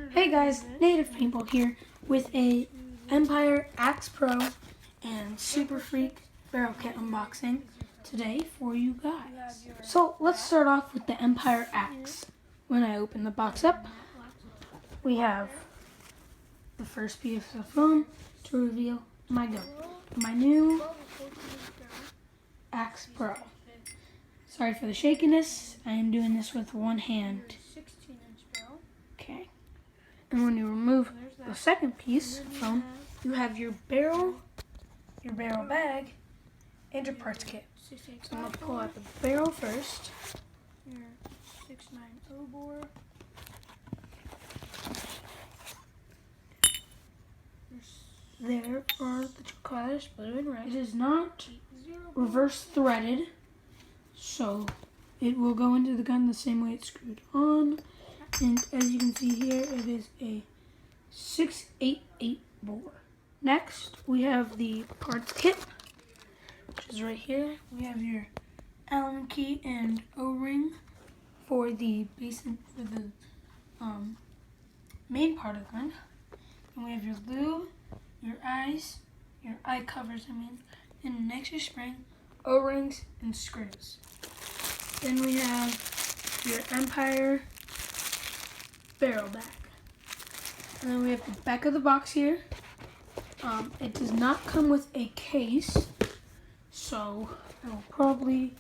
Hey guys, Native Paintball here with a Empire Axe Pro and Super Freak barrel kit unboxing today for you guys. So let's start off with the Empire Axe. When I open the box up, we have the first piece of film to reveal my gun, my new Axe Pro. Sorry for the shakiness, I am doing this with one hand. Okay. And when you remove the second piece from, you have your barrel bag, and your parts kit. So I'm going to pull out the barrel first. Your 690 bore. There are the two colors, blue and red. It is not reverse threaded, so it will go into the gun the same way it's screwed on. And as you can see here, it is a 688 bore. Next, we have the parts kit, which is right here. We have your Allen key and O-ring for the main part of the gun. And we have your lube, your eye covers, and an extra spring, O-rings, and screws. Then we have your Empire barrel bag. And then we have the back of the box here. It does not come with a case, so I will probably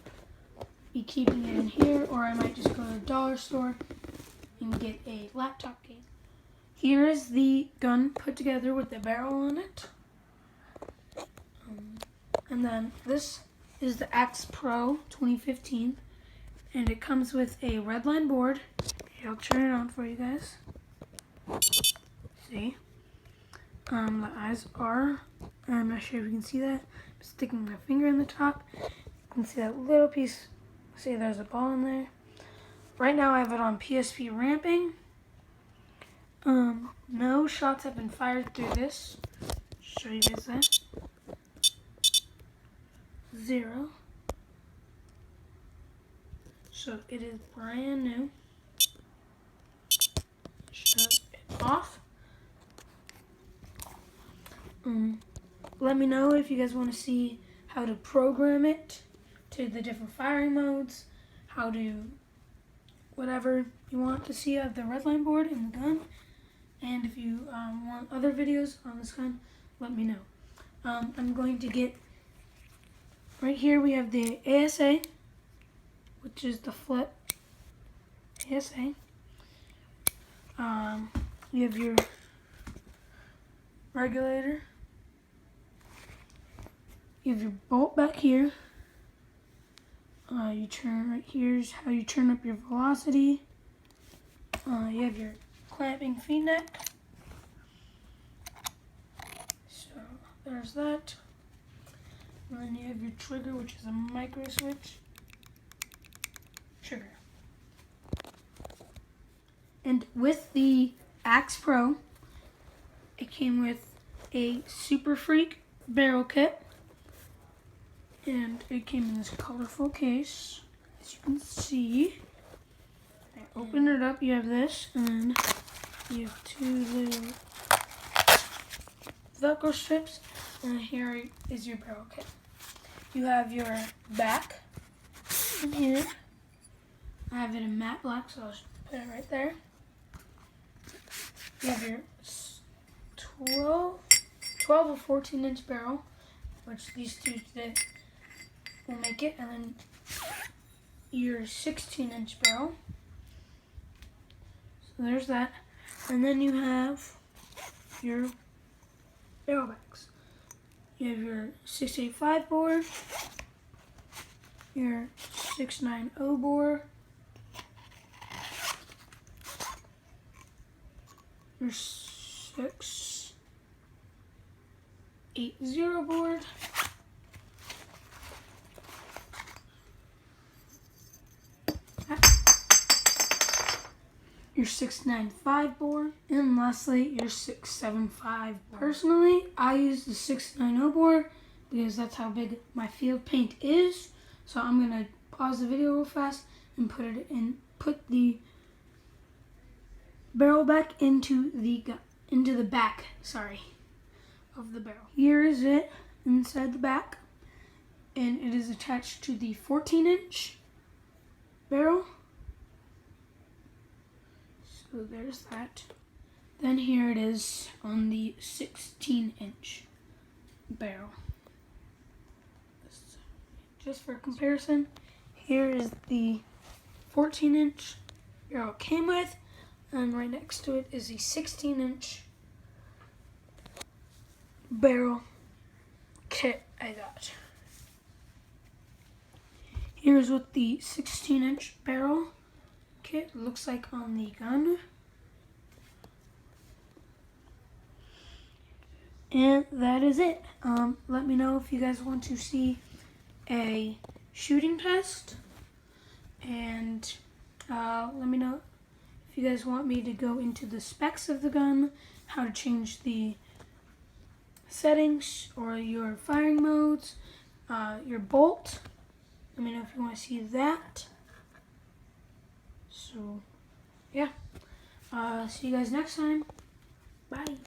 be keeping it in here, or I might just go to the dollar store and get a laptop case. Here is the gun put together with the barrel on it. And then this is the Axe Pro 2015, and it comes with a red line board. I'll turn it on for you guys. See? The eyes are, I'm not sure if you can see that. I'm sticking my finger in the top. You can see that little piece. See, there's a ball in there. Right now I have it on PSP ramping. No shots have been fired through this. Show you guys that. 0. So it is brand new. Shut it off. Let me know if you guys want to see how to program it to the different firing modes, how to whatever you want to see of the redline board and the gun. And if you want other videos on this gun, let me know. I'm going to get, right here we have the ASA, which is the flip ASA. You have your regulator. You have your bolt back here. You turn right here's how you turn up your velocity. You have your clamping feed neck. So there's that. And then you have your trigger, which is a micro switch trigger. And with the Axe Pro, it came with a Super Freak barrel kit, and it came in this colorful case. As you can see, I open it up, you have this, and then you have two little Velcro strips, and here is your barrel kit. You have your back in here. I have it in matte black, so I'll just put it right there. You have your 12 or 14 inch barrel, which these two will make it, and then your 16 inch barrel. So there's that. And then you have your barrel backs. You have your 685 bore, your 690 bore, your 680 board, your 695 board, and lastly your 675 board. Personally, I use the 690 board because that's how big my field paint is. So I'm gonna pause the video real fast and put the barrel back into the back, of the barrel. Here is it inside the back, and it is attached to the 14-inch barrel. So there's that. Then here it is on the 16-inch barrel. Just for comparison, here is the 14-inch barrel it came with, and right next to it is the 16-inch barrel kit I got. Here's what the 16-inch barrel kit looks like on the gun. And that is it. Let me know if you guys want to see a shooting test, and let me know if you guys want me to go into the specs of the gun, how to change the settings or your firing modes, your bolt. Let me know if you want to see that. So yeah, see you guys next time. Bye.